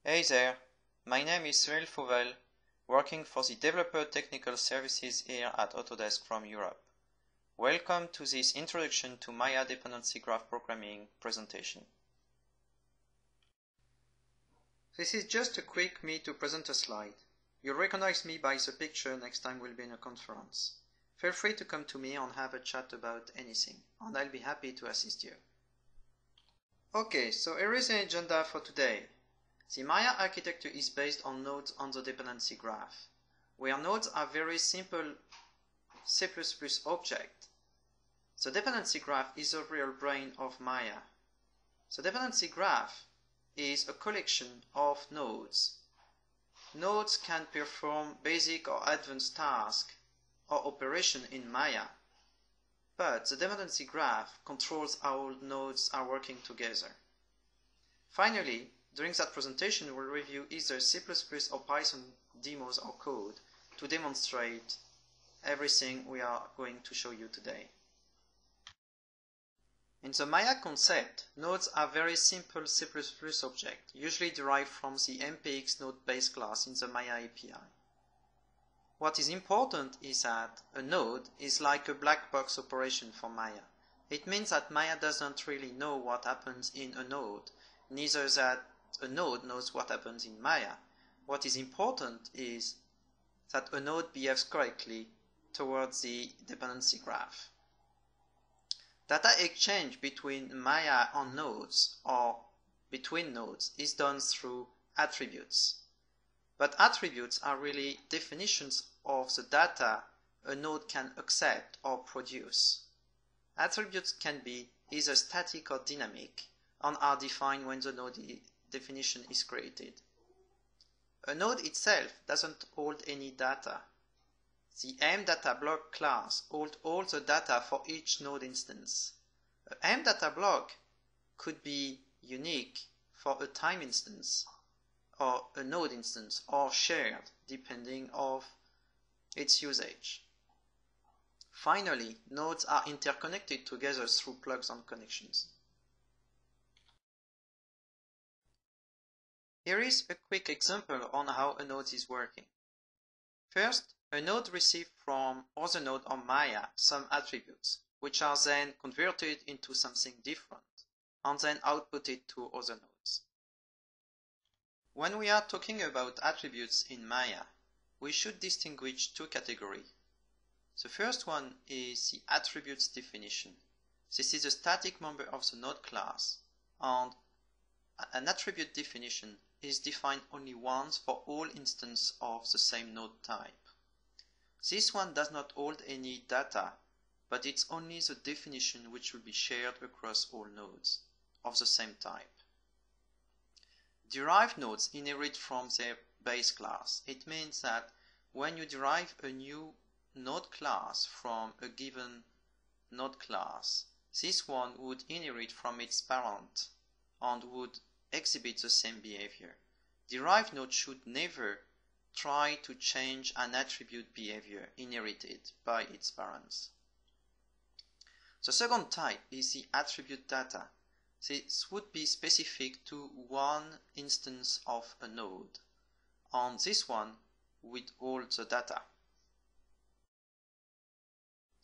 Hey there, my name is Cyril Fauvel, working for the Developer Technical Services here at Autodesk from Europe. Welcome to this Introduction to Maya Dependency Graph Programming presentation. This is just a quick me to present a slide. You'll recognize me by the picture next time we'll be in a conference. Feel free to come to me and have a chat about anything, and I'll be happy to assist you. Okay, so here is the agenda for today. The Maya architecture is based on nodes on the dependency graph, where nodes are very simple C++ objects. The dependency graph is the real brain of Maya. The dependency graph is a collection of nodes. Nodes can perform basic or advanced tasks or operations in Maya, but the dependency graph controls how all nodes are working together. Finally, during that presentation, we'll review either C++ or Python demos or code to demonstrate everything we are going to show you today. In the Maya concept, nodes are very simple C++ objects, usually derived from the MPX node base class in the Maya API. What is important is that a node is like a black box operation for Maya. It means that Maya doesn't really know what happens in a node, neither that a node knows what happens in Maya. What is important is that a node behaves correctly towards the dependency graph. Data exchange between Maya and nodes or between nodes is done through attributes. But attributes are really definitions of the data a node can accept or produce. Attributes can be either static or dynamic and are defined when the node definition is created. A node itself doesn't hold any data. The mDataBlock class holds all the data for each node instance. A mDataBlock could be unique for a time instance or a node instance or shared depending on its usage. Finally, nodes are interconnected together through plugs and connections. Here is a quick example on how a node is working. First, a node receives from other node on Maya some attributes, which are then converted into something different, and then outputted to other nodes. When we are talking about attributes in Maya, we should distinguish two categories. The first one is the attributes definition. This is a static member of the node class, and an attribute definition is defined only once for all instances of the same node type. This one does not hold any data, but it's only the definition which will be shared across all nodes of the same type. Derived nodes inherit from their base class. It means that when you derive a new node class from a given node class, this one would inherit from its parent and would exhibit the same behavior. Derived node should never try to change an attribute behavior inherited by its parents. The second type is the attribute data. This would be specific to one instance of a node, and this one would hold the data.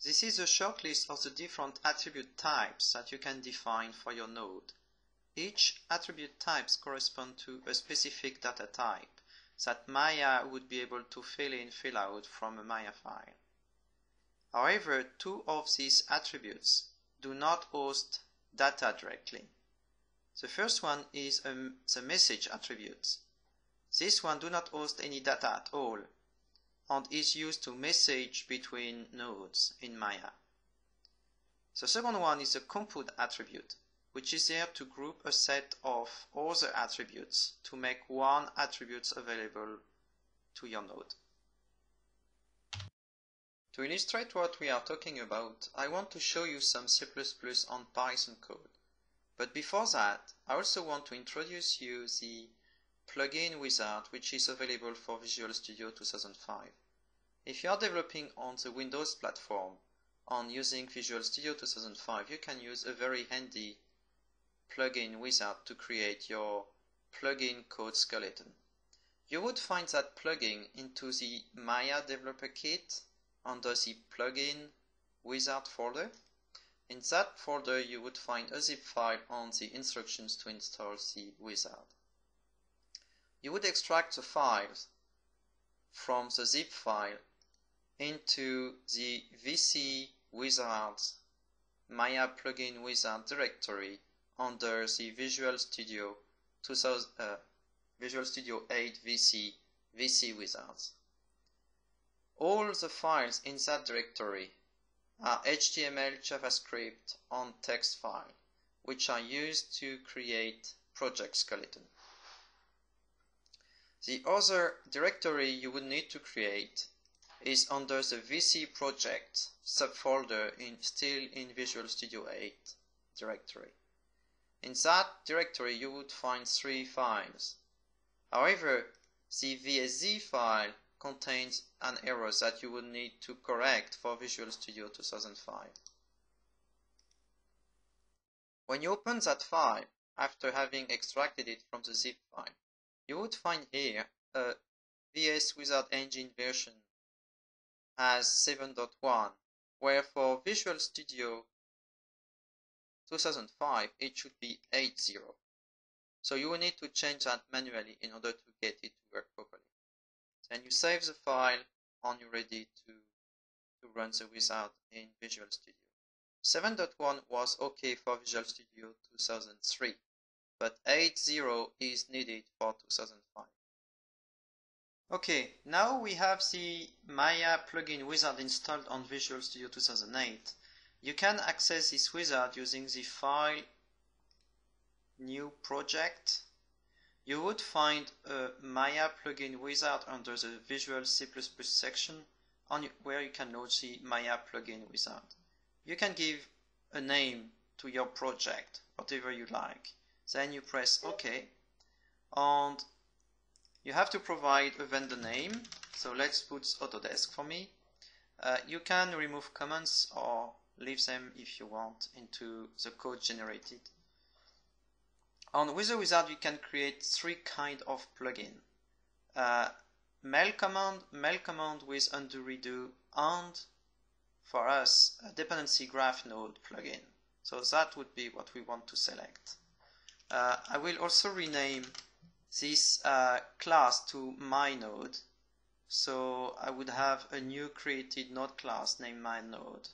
This is a short list of the different attribute types that you can define for your node. Each attribute types correspond to a specific data type that Maya would be able to fill in, fill out from a Maya file. However, two of these attributes do not host data directly. The first one is the message attribute. This one do not host any data at all and is used to message between nodes in Maya. The second one is a compute attribute, which is there to group a set of other attributes to make one attribute available to your node. To illustrate what we are talking about, I want to show you some C++ and Python code. But before that, I also want to introduce you the plugin wizard which is available for Visual Studio 2005. If you are developing on the Windows platform and using Visual Studio 2005, you can use a very handy plugin wizard to create your plugin code skeleton. You would find that plugin into the Maya developer kit under the plugin wizard folder. In that folder you would find a zip file on the instructions to install the wizard. You would extract the files from the zip file into the VC Wizards Maya plugin wizard directory under the Visual Studio 8 VC Wizards. All the files in that directory are HTML, JavaScript, and text files, which are used to create Project Skeleton. The other directory you would need to create is under the VC Project subfolder still in Visual Studio 8 directory. In that directory you would find 3 files. However, the VSZ file contains an error that you would need to correct for Visual Studio 2005. When you open that file, after having extracted it from the zip file, you would find here a VS Wizard Engine version as 7.1, where for Visual Studio 2005 it should be 8.0. So you will need to change that manually in order to get it to work properly. Then you save the file and you're ready to run the wizard in Visual Studio. 7.1 was okay for Visual Studio 2003, but 8.0 is needed for 2005. Okay, now we have the Maya plugin wizard installed on Visual Studio 2008. You can access this wizard using the file New Project. You would find a Maya plugin wizard under the Visual C++ section where you can load the Maya plugin wizard. You can give a name to your project, whatever you like. Then you press OK, and you have to provide a vendor name. So let's put Autodesk for me. You can remove comments or leave them if you want into the code generated. And with the wizard you can create 3 kinds of plugin. Mail command with undo redo, and for us a dependency graph node plugin. So that would be what we want to select. I will also rename this class to my node. So I would have a new created node class named my node.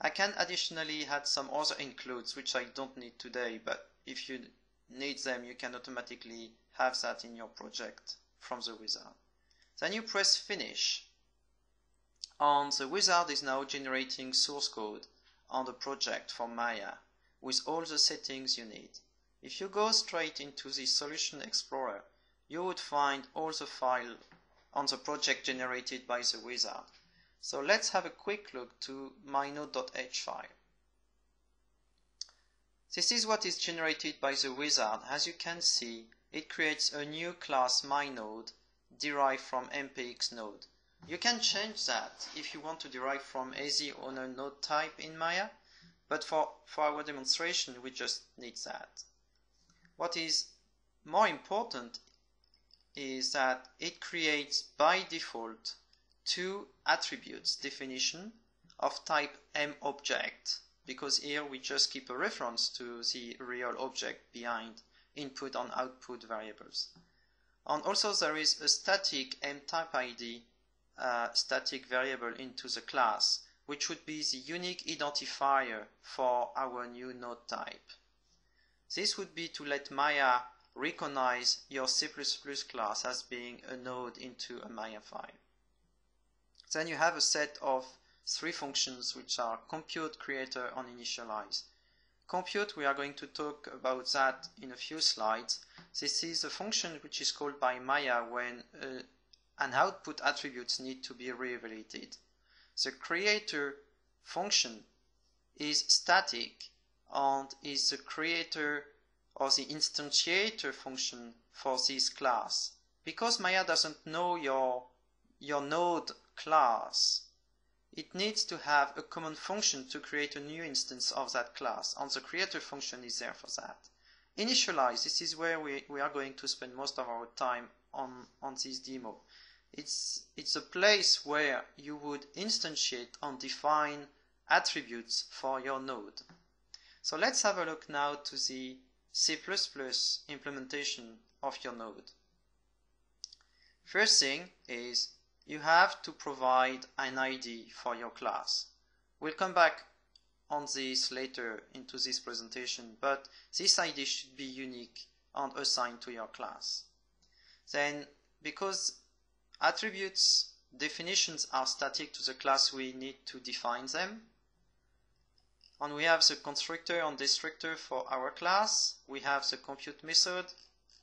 I can additionally add some other includes which I don't need today, but if you need them you can automatically have that in your project from the wizard. Then you press finish, and the wizard is now generating source code on the project for Maya with all the settings you need. If you go straight into the Solution Explorer, you would find all the files on the project generated by the wizard. So let's have a quick look to mynode.h file. This is what is generated by the wizard. As you can see, it creates a new class mynode derived from MPX node. You can change that if you want to derive from any other node type in Maya, but for our demonstration we just need that. What is more important is that it creates by default 2 attributes definition of type mObject, because here we just keep a reference to the real object behind input and output variables. And also there is a static mTypeID static variable into the class, which would be the unique identifier for our new node type. This would be to let Maya recognize your C++ class as being a node into a Maya file. Then you have a set of 3 functions which are compute, creator, and initialize. Compute, we are going to talk about that in a few slides. This is a function which is called by Maya when an output attributes need to be re-evaluated. The creator function is static and is the creator or the instantiator function for this class. Because Maya doesn't know your node class, it needs to have a common function to create a new instance of that class, and the creator function is there for that. initialize, this is where we are going to spend most of our time on this demo. It's a place where you would instantiate and define attributes for your node. So let's have a look now to the C++ implementation of your node. First thing is you have to provide an ID for your class. We'll come back on this later into this presentation, but this ID should be unique and assigned to your class. Then, because attributes definitions are static to the class, we need to define them. And we have the constructor and destructor for our class. We have the compute method.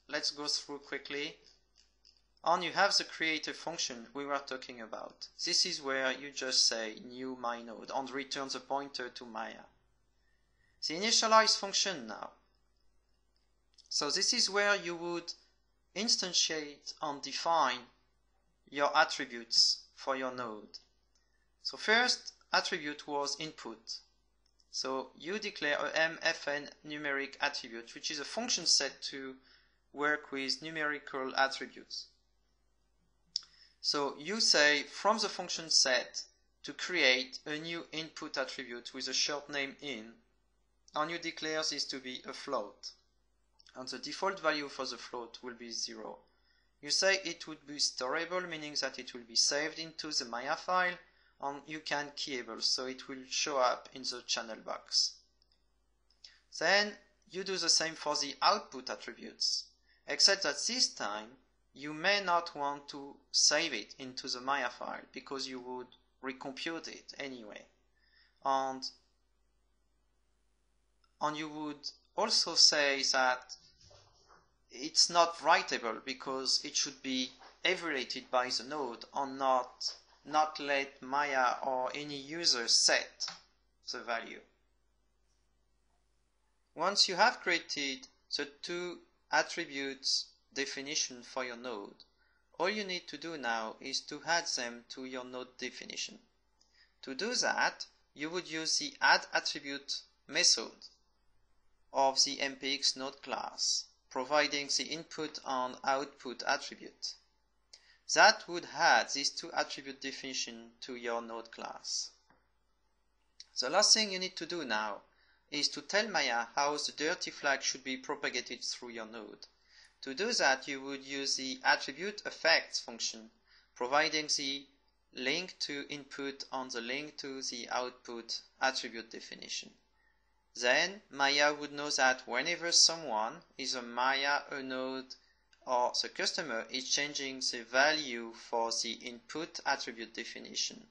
Let's go through quickly. And you have the creator function we were talking about. This is where you just say new my node and return the pointer to Maya. The initialize function now. So this is where you would instantiate and define your attributes for your node. So first attribute was input. So you declare a mfn numeric attribute, which is a function set to work with numerical attributes. So you say from the function set to create a new input attribute with a short name in, and you declare this to be a float. And the default value for the float will be 0. You say it would be storable, meaning that it will be saved into the Maya file, and you can keyable, so it will show up in the channel box. Then you do the same for the output attributes, except that this time you may not want to save it into the Maya file because you would recompute it anyway. And you would also say that it's not writable because it should be evaluated by the node and not let Maya or any user set the value. Once you have created the two attributes definition for your node, all you need to do now is to add them to your node definition. To do that, you would use the add attribute method of the MPX node class, providing the input and output attribute. That would add these two attribute definition to your node class. The last thing you need to do now is to tell Maya how the dirty flag should be propagated through your node. To do that, you would use the attribute effects function, providing the link to input and the link to the output attribute definition. Then Maya would know that whenever someone, either Maya, a node, or the customer is changing the value for the input attribute definition,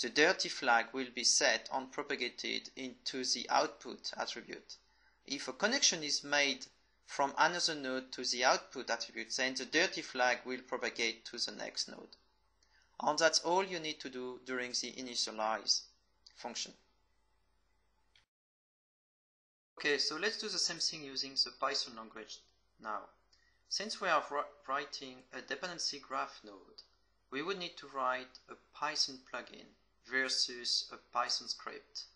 the dirty flag will be set and propagated into the output attribute. If a connection is made from another node to the output attribute, then the dirty flag will propagate to the next node. And that's all you need to do during the initialize function. Okay, so let's do the same thing using the Python language now. Since we are writing a dependency graph node, we would need to write a Python plugin versus a Python script.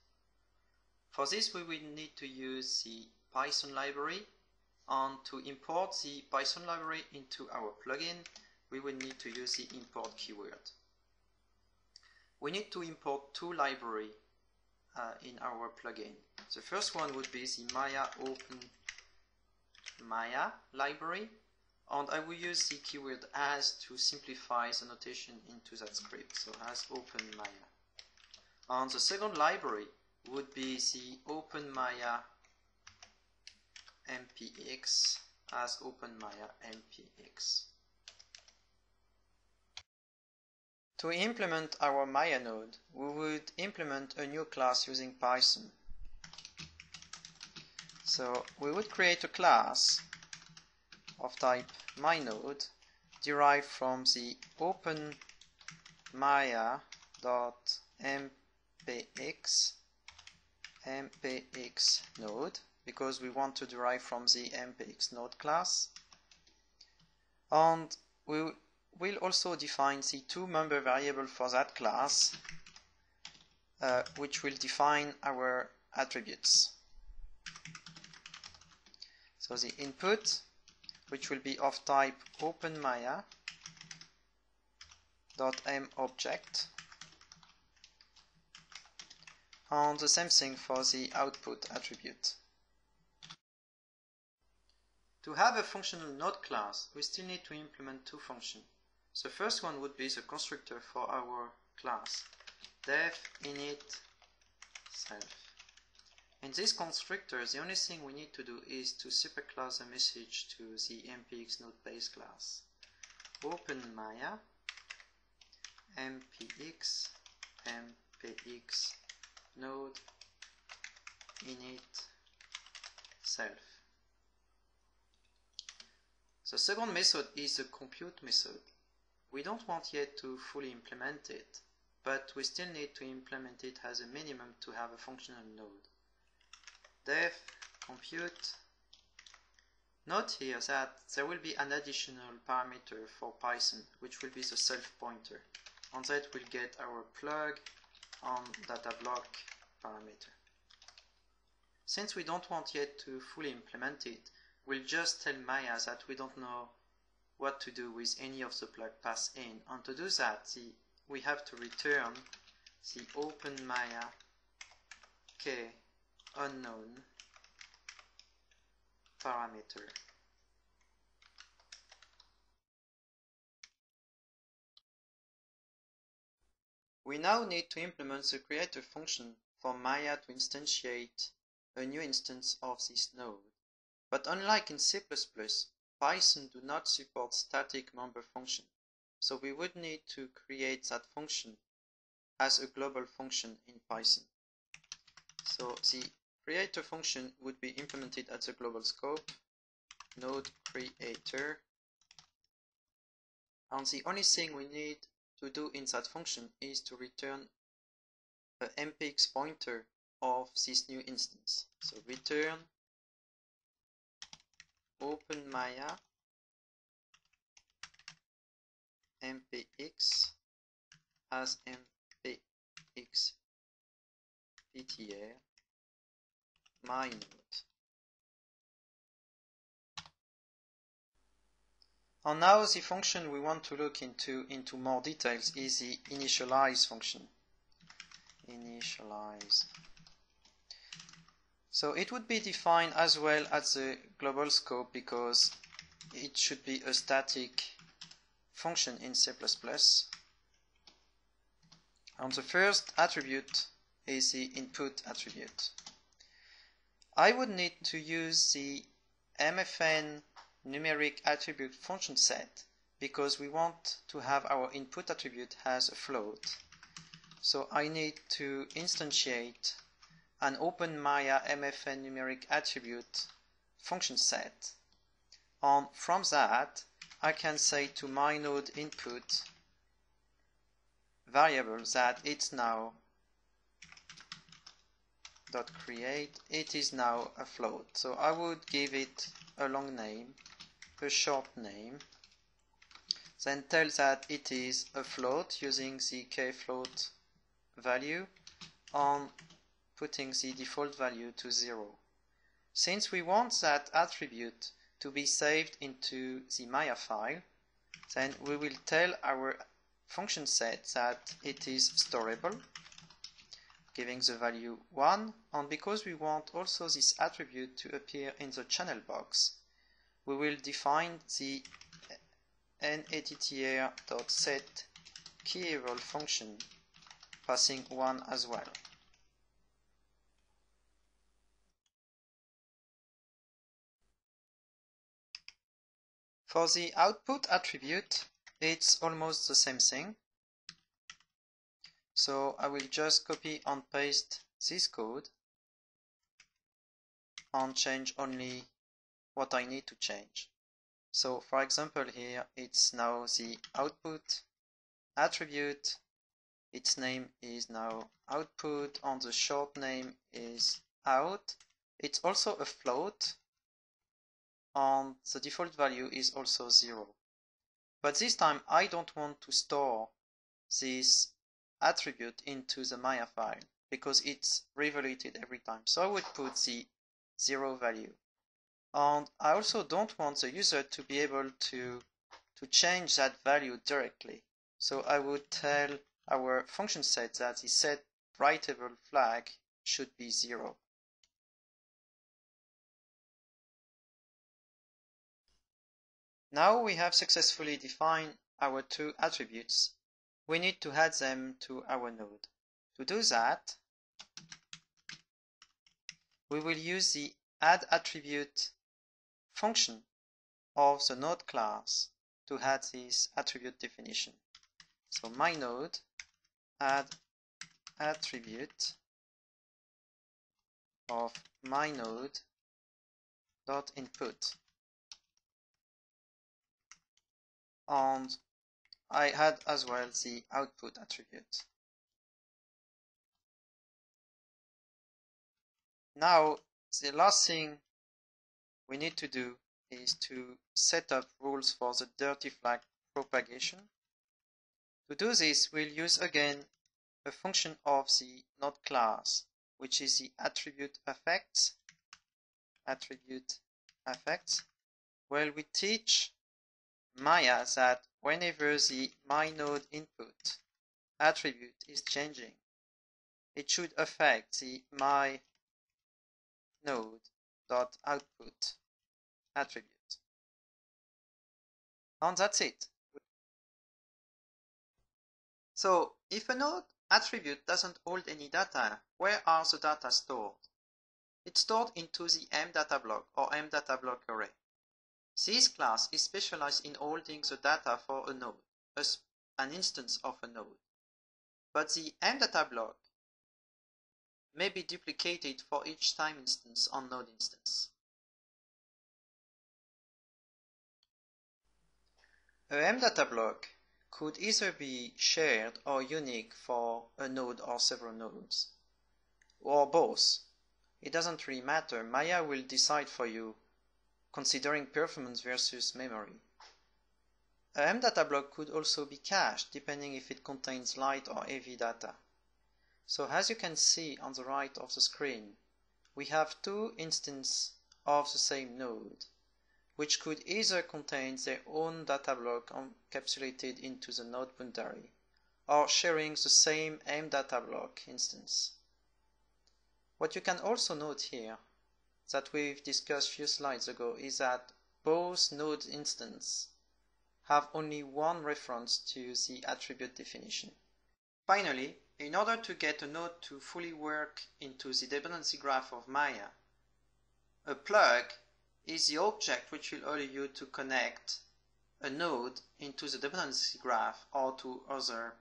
For this, we will need to use the Python library, and to import the Python library into our plugin, we will need to use the import keyword. We need to import two libraries in our plugin. The first one would be the Maya Open Maya library, and I will use the keyword as to simplify the notation into that script, so as Open Maya. And the second library would be the Open Maya MPX as Open Maya MPX. To implement our Maya node, we would implement a new class using Python. So we would create a class of type myNode derived from the Open Maya.mpx node, because we want to derive from the MPX node class. And we will also define the two member variable for that class, which will define our attributes. So the input, which will be of type OpenMaya.mObject, and the same thing for the output attribute. To have a functional node class, we still need to implement two functions. The first one would be the constructor for our class, def init self. In this constructor, the only thing we need to do is to superclass a message to the MPX node base class. OpenMaya MPX node init self. The second method is the compute method. We don't want yet to fully implement it, but we still need to implement it as a minimum to have a functional node. Def compute. Note here that there will be an additional parameter for Python, which will be the self pointer. On that we'll get our plug on data block parameter. Since we don't want yet to fully implement it, we'll just tell Maya that we don't know what to do with any of the plug passed in. And to do that, we have to return the OpenMaya k unknown parameter. We now need to implement the creator function for Maya to instantiate a new instance of this node. But unlike in C++, Python do not support static member function, so we would need to create that function as a global function in Python. So the creator function would be implemented at the global scope, node creator, and the only thing we need to do in that function is to return an MPX pointer of this new instance. So return OpenMaya MPX as MPX ptr my node. And now the function we want to look into more details is the initialize function. Initialize. So it would be defined as well as the global scope because it should be a static function in C++. And the first attribute is the input attribute. I would need to use the MFN numeric attribute function set because we want to have our input attribute as a float. So I need to instantiate an OpenMaya MFN numeric attribute function set. And from that, I can say to my node input variable that it's now .create, it is now a float. So I would give it a long name, a short name, then tell that it is a float using the kfloat value and putting the default value to 0. Since we want that attribute to be saved into the Maya file, then we will tell our function set that it is storable, giving the value 1, and because we want also this attribute to appear in the channel box, we will define the nattr.setKeyEval function passing 1 as well. For the output attribute, it's almost the same thing. So I will just copy and paste this code and change only what I need to change. So for example here, it's now the output attribute. Its name is now output and the short name is out. It's also a float and the default value is also 0. But this time I don't want to store this attribute into the Maya file because it's reevaluated every time. So I would put the 0 value. And I also don't want the user to be able to change that value directly. So I would tell our function set that the set writable flag should be 0. Now we have successfully defined our two attributes. We need to add them to our node. To do that, we will use the addAttribute function of the node class to add this attribute definition. So my node addAttribute of my node dot input, and I add as well the output attribute. Now the last thing we need to do is to set up rules for the dirty flag propagation. To do this, we'll use again a function of the node class, which is the attribute effects, where we teach Maya that whenever the my node input attribute is changing, it should affect the my node dot output attribute. And that's it. So if a node attribute doesn't hold any data, where are the data stored? It's stored into the mDataBlock or mDataBlock array. This class is specialized in holding the data for a node, an instance of a node. But the mDataBlock may be duplicated for each time instance on node instance. A mDataBlock could either be shared or unique for a node or several nodes, or both. It doesn't really matter. Maya will decide for you, considering performance versus memory. A mDataBlock could also be cached, depending if it contains light or heavy data. So as you can see on the right of the screen, we have two instances of the same node, which could either contain their own data block encapsulated into the node boundary, or sharing the same mDataBlock instance. What you can also note here, that we've discussed a few slides ago, is that both node instances have only one reference to the attribute definition. Finally, in order to get a node to fully work into the dependency graph of Maya, a plug is the object which will allow you to connect a node into the dependency graph or to other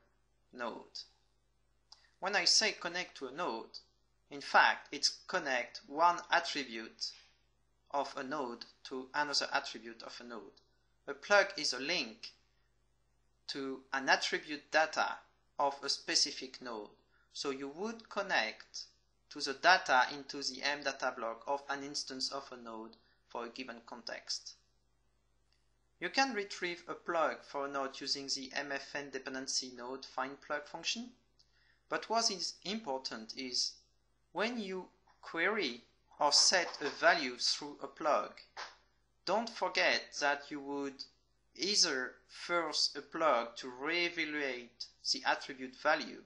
nodes. When I say connect to a node, in fact it's connect one attribute of a node to another attribute of a node. A plug is a link to an attribute data of a specific node. So you would connect to the data into the mDataBlock of an instance of a node for a given context. You can retrieve a plug for a node using the mfn dependency node find plug function. But what is important is when you query or set a value through a plug, don't forget that you would either first a plug to re-evaluate the attribute value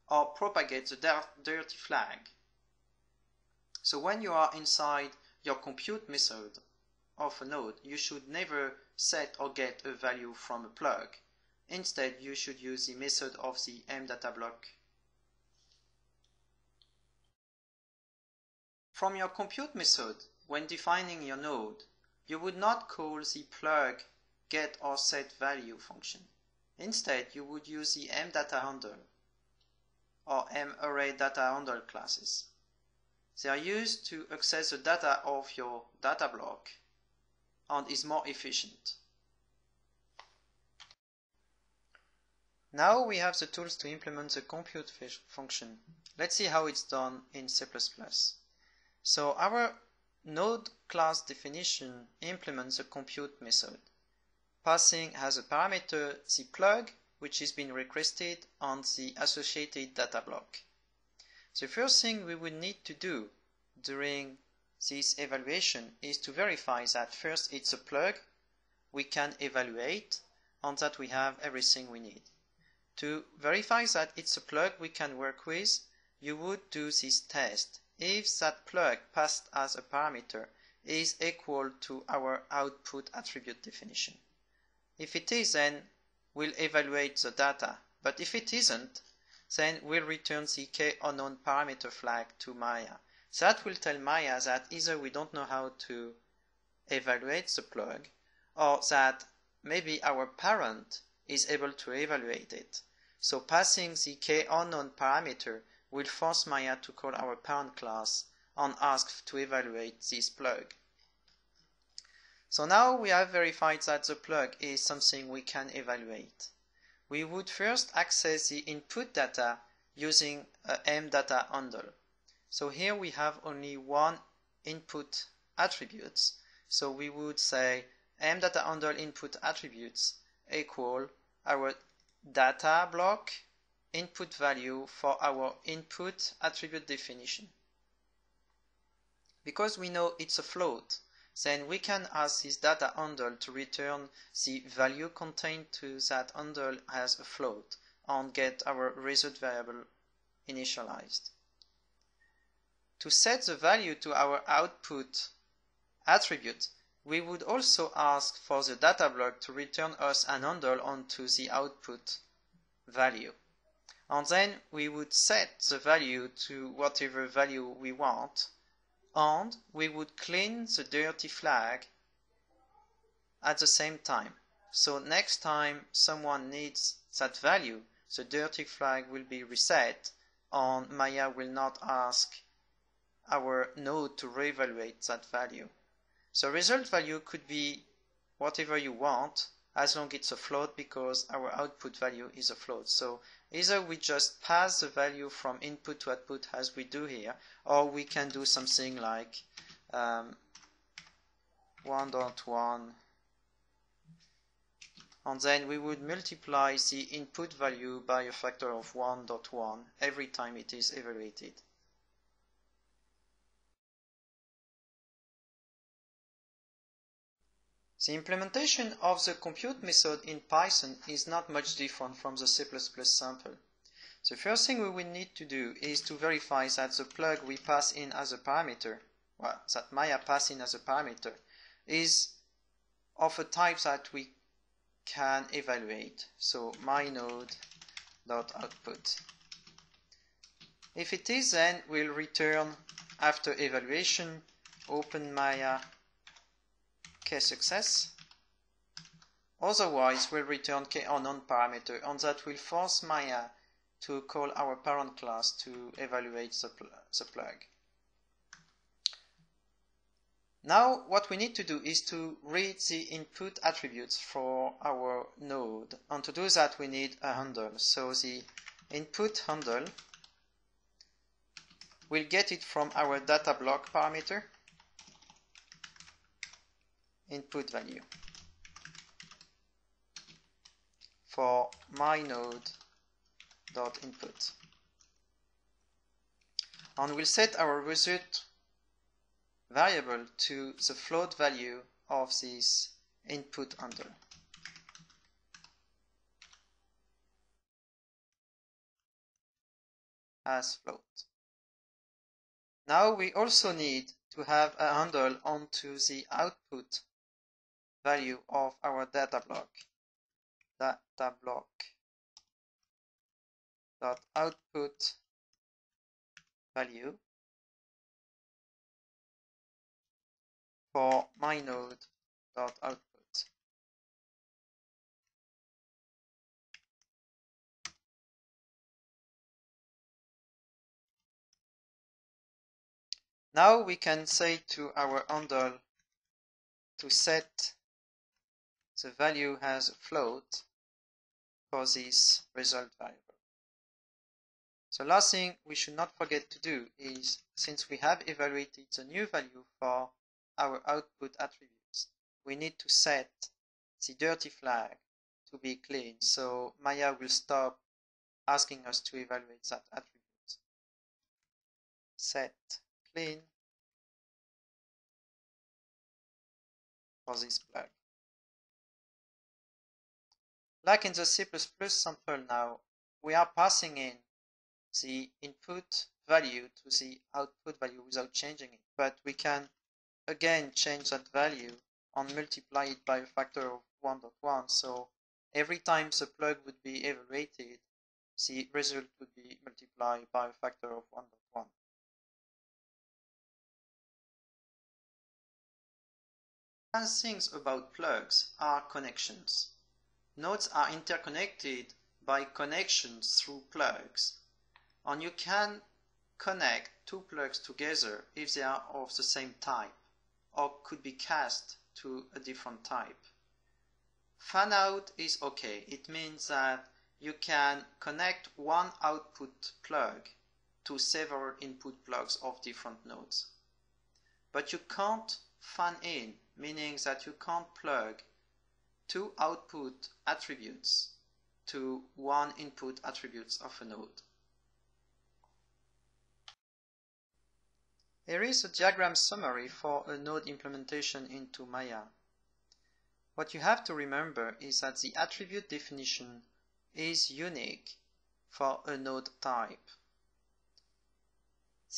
or propagate the dirty flag. So when you are inside your compute method of a node, you should never set or get a value from a plug. Instead, you should use the method of the mDataBlock. From your compute method, when defining your node, you would not call the plug get or set value function. Instead, you would use the mDataHandle or mArrayDataHandle classes. They are used to access the data of your data block and is more efficient. Now we have the tools to implement the ComputeFish function. Let's see how it's done in C++. So our node class definition implements the compute method, passing as a parameter the plug which is being requested and the associated data block. The first thing we will need to do during this evaluation is to verify that first it's a plug we can evaluate and that we have everything we need. To verify that it's a plug we can work with, you would do this test. If that plug passed as a parameter is equal to our output attribute definition. If it is, then we'll evaluate the data, but if it isn't, then we'll return the k-unknown parameter flag to Maya. That will tell Maya that either we don't know how to evaluate the plug, or that maybe our parent is able to evaluate it. So passing the k-unknown parameter will force Maya to call our parent class and ask to evaluate this plug. So now we have verified that the plug is something we can evaluate. We would first access the input data using a mData handle. So here we have only one input attributes. So we would say mData handle input attributes equal our data block input value for our input attribute definition. Because we know it's a float, then we can ask this data handle to return the value contained to that handle as a float and get our result variable initialized. To set the value to our output attribute, we would also ask for the data block to return us an handle onto the output value. And then we would set the value to whatever value we want, and we would clean the dirty flag at the same time. So next time someone needs that value, the dirty flag will be reset and Maya will not ask our node to reevaluate that value. So result value could be whatever you want as long as it's a float, because our output value is a float. So either we just pass the value from input to output as we do here, or we can do something like 1.1, and then we would multiply the input value by a factor of 1.1 every time it is evaluated. The implementation of the compute method in Python is not much different from the C++ sample. The first thing we will need to do is to verify that the plug we pass in as a parameter, well, that Maya pass in as a parameter, is of a type that we can evaluate. So mynode.output. If it is, then we'll return after evaluation open Maya k-success. Otherwise, we'll return k-unknown parameter, and that will force Maya to call our parent class to evaluate the plug. Now what we need to do is to read the input attributes for our node, and to do that we need a handle. So the input handle, we'll get it from our data block parameter input value for mynode.input, and we'll set our result variable to the float value of this input handle. As float. Now we also need to have a handle onto the output value of our data block. Data block dot output value for mynode.output. Now we can say to our handle to set the value as a float for this result variable. So last thing we should not forget to do is, since we have evaluated the new value for our output attributes, we need to set the dirty flag to be clean, so Maya will stop asking us to evaluate that attribute. Set clean for this plug. Like in the C++ sample now, we are passing in the input value to the output value without changing it, but we can again change that value and multiply it by a factor of 1.1. So every time the plug would be evaluated, the result would be multiplied by a factor of 1.1. One things about plugs are connections. Nodes are interconnected by connections through plugs, and you can connect two plugs together if they are of the same type, or could be cast to a different type. Fan out is okay. It means that you can connect one output plug to several input plugs of different nodes. But you can't fan in, meaning that you can't plug two output attributes to one input attributes of a node. Here is a diagram summary for a node implementation into Maya. What you have to remember is that the attribute definition is unique for a node type.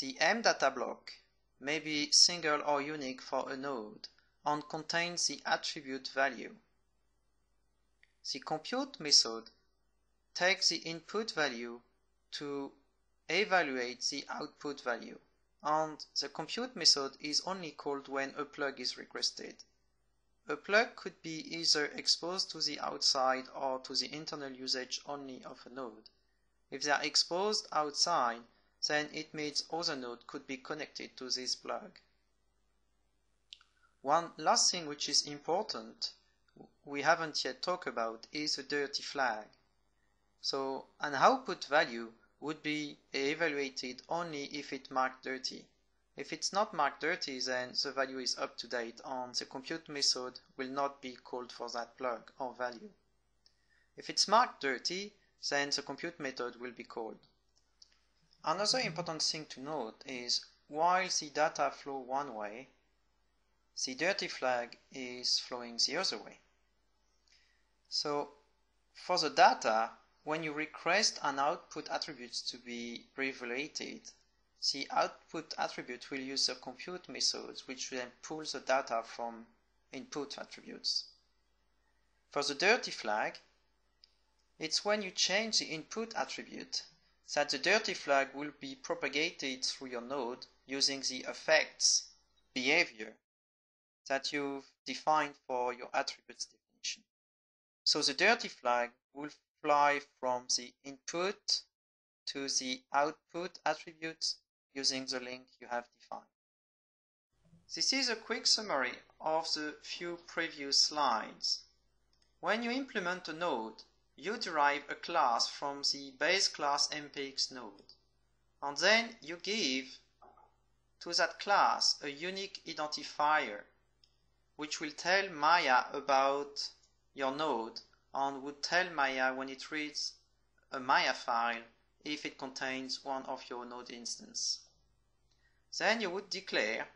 The M data block may be single or unique for a node and contains the attribute value. The compute method takes the input value to evaluate the output value, and the compute method is only called when a plug is requested. A plug could be either exposed to the outside or to the internal usage only of a node. If they are exposed outside, then it means other node could be connected to this plug. One last thing which is important, we haven't yet talked about, is the dirty flag. So an output value would be evaluated only if it's marked dirty. If it's not marked dirty, then the value is up to date and the compute method will not be called for that plug or value. If it's marked dirty, then the compute method will be called. Another important thing to note is while the data flow one way, the dirty flag is flowing the other way. So for the data, when you request an output attribute to be evaluated, the output attribute will use the compute methods which will then pull the data from input attributes. For the dirty flag, it's when you change the input attribute that the dirty flag will be propagated through your node using the effects behavior that you've defined for your attributes definition. So the dirty flag will fly from the input to the output attributes using the link you have defined. This is a quick summary of the few previous slides. When you implement a node, you derive a class from the base class MPX node, and then you give to that class a unique identifier which will tell Maya about your node and would tell Maya when it reads a Maya file if it contains one of your node instances. Then you would declare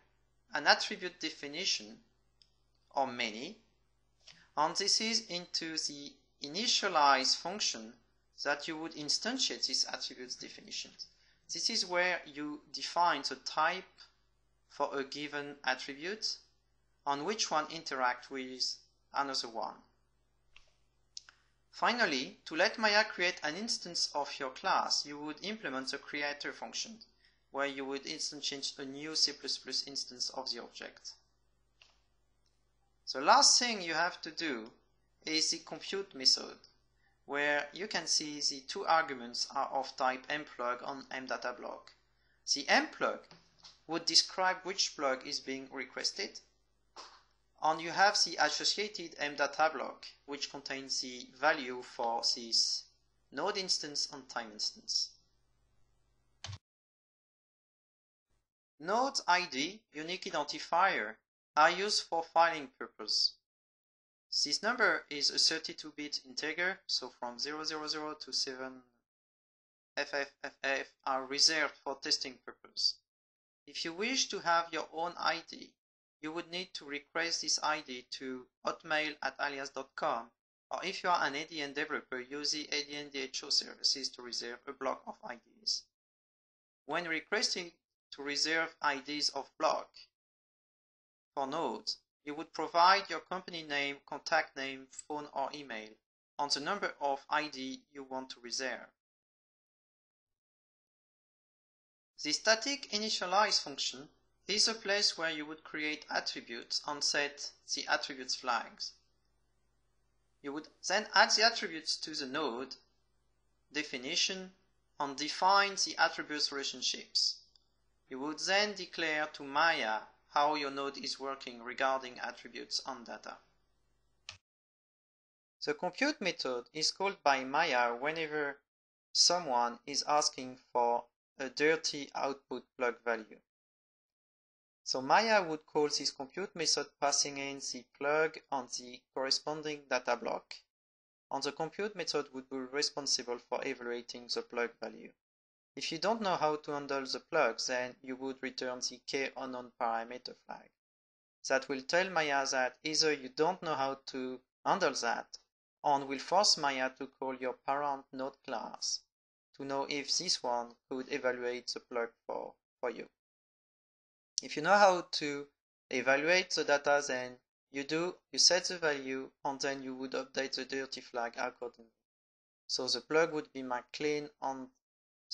an attribute definition, or many, and this is into the initialize function that you would instantiate this attributes definition. This is where you define the type for a given attribute and which one interact with another one. Finally, to let Maya create an instance of your class, you would implement the creator function, where you would instantiate a new C++ instance of the object. The last thing you have to do is the compute method, where you can see the two arguments are of type mplug and mDataBlock. The mplug would describe which plug is being requested, and you have the associated mDataBlock, which contains the value for this node instance and time instance. Node ID, unique identifier, are used for filing purpose. This number is a 32-bit integer, so from 000 to 7FFFF are reserved for testing purpose. If you wish to have your own ID, you would need to request this ID to hotmail@alias.com, or if you are an ADN developer, use the ADN DHO services to reserve a block of IDs. When requesting to reserve IDs of block for nodes, you would provide your company name, contact name, phone or email, and the number of ID you want to reserve. The static initialize function is a place where you would create attributes and set the attributes flags. You would then add the attributes to the node definition and define the attributes relationships. You would then declare to Maya how your node is working regarding attributes and data. The compute method is called by Maya whenever someone is asking for a dirty output plug value. So Maya would call this compute method passing in the plug and the corresponding data block, and the compute method would be responsible for evaluating the plug value. If you don't know how to handle the plug, then you would return the k-unknown parameter flag. That will tell Maya that either you don't know how to handle that, and will force Maya to call your parent node class to know if this one could evaluate the plug for you. If you know how to evaluate the data, then you set the value, and then you would update the dirty flag accordingly. So the plug would be marked clean and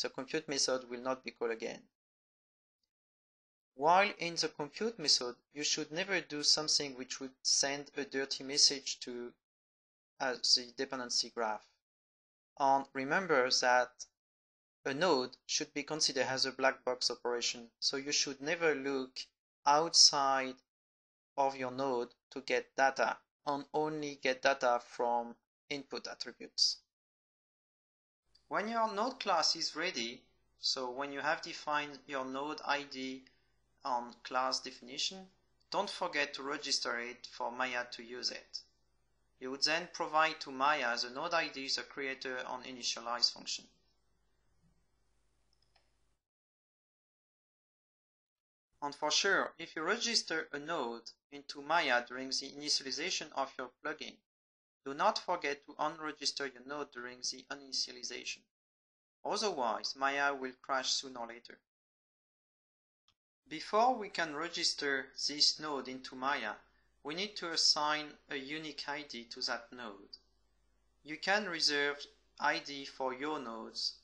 the compute method will not be called again. While in the compute method, you should never do something which would send a dirty message to the dependency graph. And remember that a node should be considered as a black box operation, so you should never look outside of your node to get data, and only get data from input attributes. When your node class is ready, so when you have defined your node ID and class definition, don't forget to register it for Maya to use it. You would then provide to Maya the node ID, the creator and initialize function. And for sure, if you register a node into Maya during the initialization of your plugin, do not forget to unregister your node during the initialization. Otherwise, Maya will crash sooner or later. Before we can register this node into Maya, we need to assign a unique ID to that node. You can reserve ID for your nodes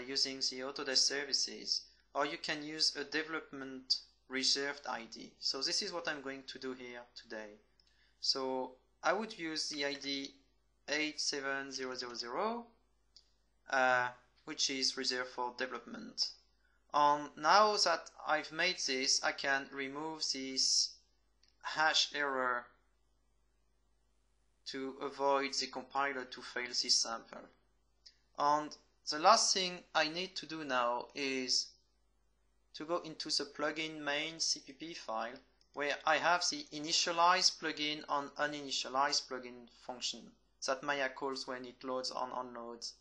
using the Autodesk services, or you can use a development reserved ID. So this is what I'm going to do here today. So I would use the ID 87000, which is reserved for development. And now that I've made this, I can remove this hash error to avoid the compiler to fail this sample. And the last thing I need to do now is to go into the plugin main CPP file, where I have the initialize plugin and uninitialize plugin function that Maya calls when it loads and unloads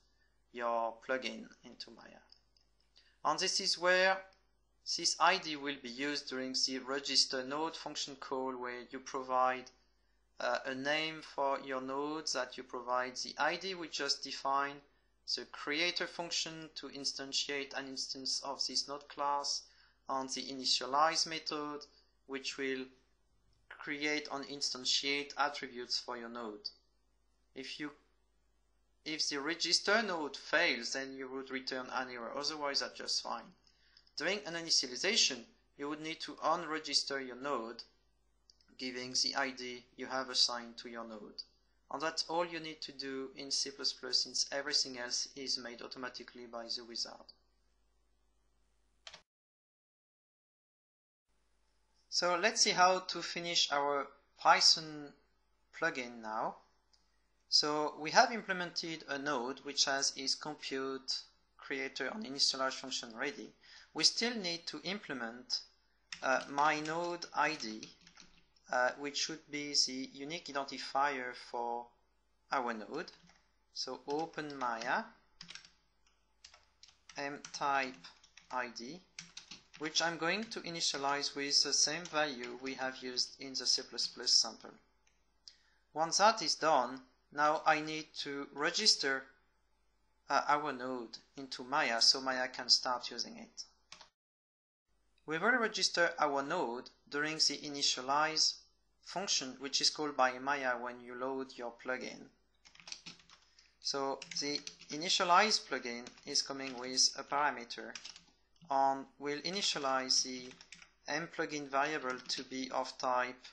your plugin into Maya. And this is where this ID will be used during the register node function call, where you provide a name for your nodes, that you provide the ID we just defined, the creator function to instantiate an instance of this node class, and the initialize method, which will create and instantiate attributes for your node. If the register node fails, then you would return an error, otherwise that's just fine. During an initialization, you would need to unregister your node, giving the ID you have assigned to your node. And that's all you need to do in C++, since everything else is made automatically by the wizard. So let's see how to finish our Python plugin now. So we have implemented a node which has its compute, creator and initialize function ready. We still need to implement my node ID, which should be the unique identifier for our node. So open Maya, mtype ID, which I'm going to initialize with the same value we have used in the C++ sample. Once that is done, now I need to register our node into Maya so Maya can start using it. We will register our node during the initialize function, which is called by Maya when you load your plugin. So the initialize plugin is coming with a parameter, and we'll initialize the mPlugin variable to be of type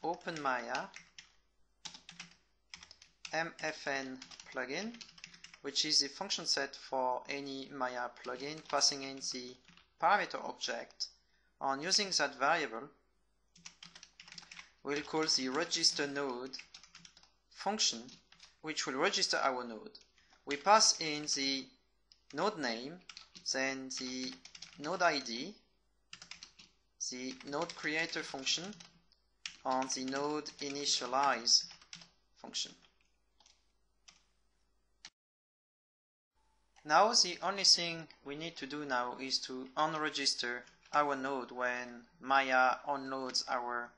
OpenMaya mfn plugin, which is the function set for any Maya plugin, passing in the parameter object. On using that variable, we'll call the register node function, which will register our node. We pass in the node name, then the node ID, the node creator function, and the node initialize function. Now the only thing we need to do now is to unregister our node when Maya unloads our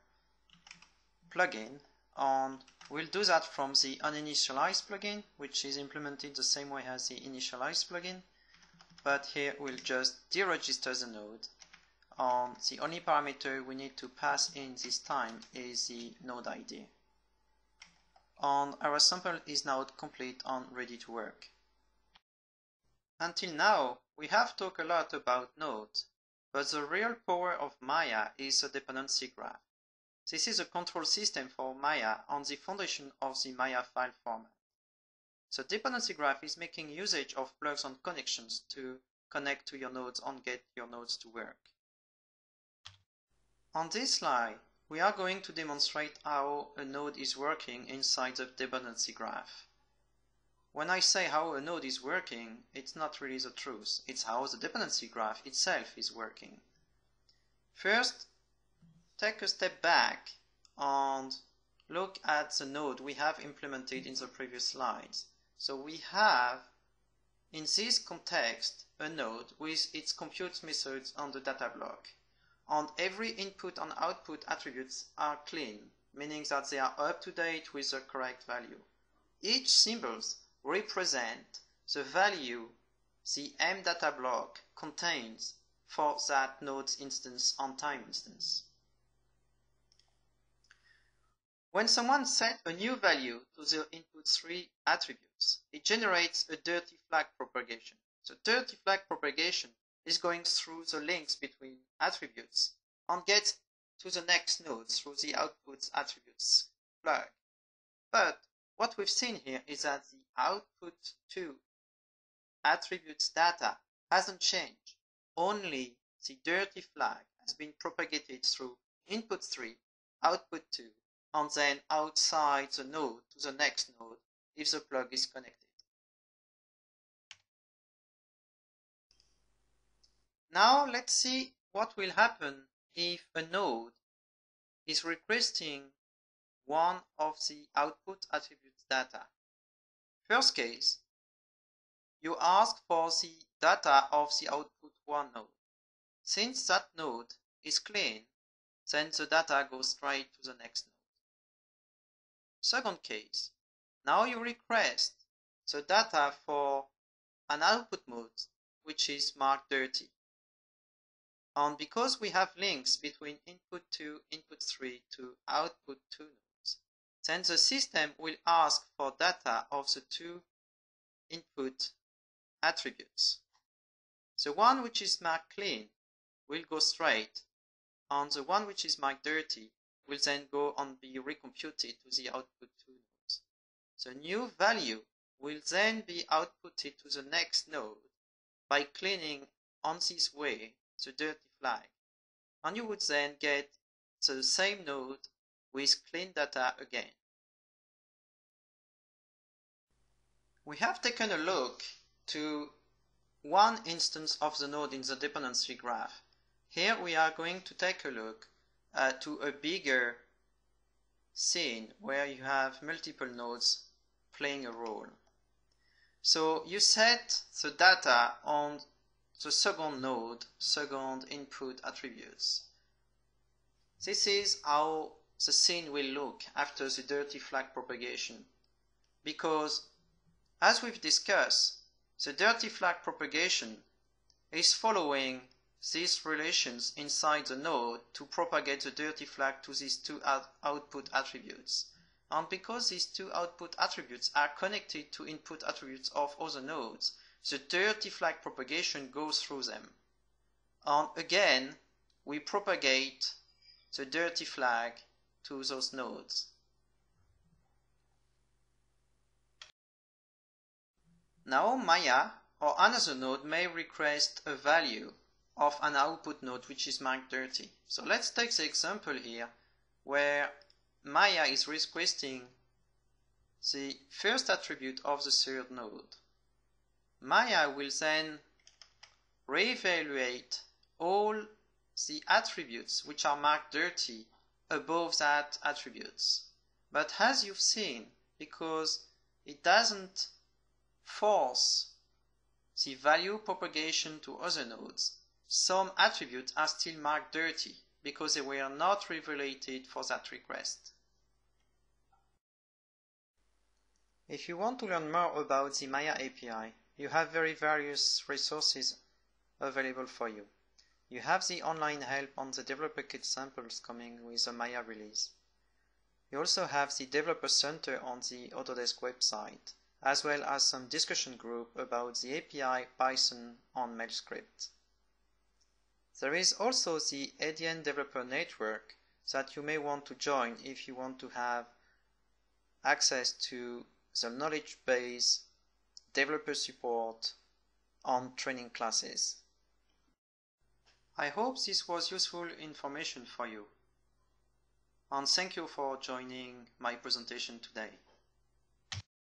plugin, and we'll do that from the uninitialize plugin, which is implemented the same way as the initialize plugin, but here we'll just deregister the node, and the only parameter we need to pass in this time is the node ID. And our sample is now complete and ready to work. Until now, we have talked a lot about nodes, but the real power of Maya is a dependency graph. This is a control system for Maya on the foundation of the Maya file format. The dependency graph is making usage of plugs and connections to connect to your nodes and get your nodes to work. On this slide, we are going to demonstrate how a node is working inside the dependency graph. When I say how a node is working, it's not really the truth. It's how the dependency graph itself is working. First, take a step back and look at the node we have implemented in the previous slides. So we have, in this context, a node with its compute methods on the data block. And every input and output attributes are clean, meaning that they are up to date with the correct value. Each symbols represent the value the mData block contains for that node's instance and time instance. When someone sets a new value to the input 3 attributes, it generates a dirty flag propagation. The dirty flag propagation is going through the links between attributes and gets to the next node through the output attributes flag. But what we've seen here is that the output 2 attributes data hasn't changed. Only the dirty flag has been propagated through input 3, output 2, and then outside the node to the next node if the plug is connected. Now let's see what will happen if a node is requesting one of the output attributes data. First case, you ask for the data of the output 1 node. Since that node is clean, then the data goes straight to the next node. Second case, now you request the data for an output mode which is marked dirty. And because we have links between input 2, input 3 to output 2 nodes, then the system will ask for data of the 2 input attributes. The one which is marked clean will go straight, and the one which is marked dirty will then go and be recomputed to the output 2 nodes. The new value will then be outputted to the next node by cleaning on this way the dirty flag, and you would then get the same node with clean data again. We have taken a look to one instance of the node in the dependency graph. Here we are going to take a look to a bigger scene where you have multiple nodes playing a role. So you set the data on the second node, second input attributes. This is how the scene will look after the dirty flag propagation. Because, as we've discussed, the dirty flag propagation is following these relations inside the node to propagate the dirty flag to these two output attributes. And because these two output attributes are connected to input attributes of other nodes, the dirty flag propagation goes through them. And again, we propagate the dirty flag to those nodes. Now Maya or another node may request a value of an output node which is marked dirty. So let's take the example here where Maya is requesting the first attribute of the third node. Maya will then reevaluate all the attributes which are marked dirty above that attributes. But as you've seen, because it doesn't force the value propagation to other nodes, some attributes are still marked dirty because they were not reevaluated for that request. If you want to learn more about the Maya API, you have various resources available for you. You have the online help on the developer kit samples coming with the Maya release. You also have the developer center on the Autodesk website, as well as some discussion group about the API, Python, and MailScript. There is also the ADN developer network that you may want to join if you want to have access to the knowledge base, developer support, and training classes. I hope this was useful information for you, and thank you for joining my presentation today.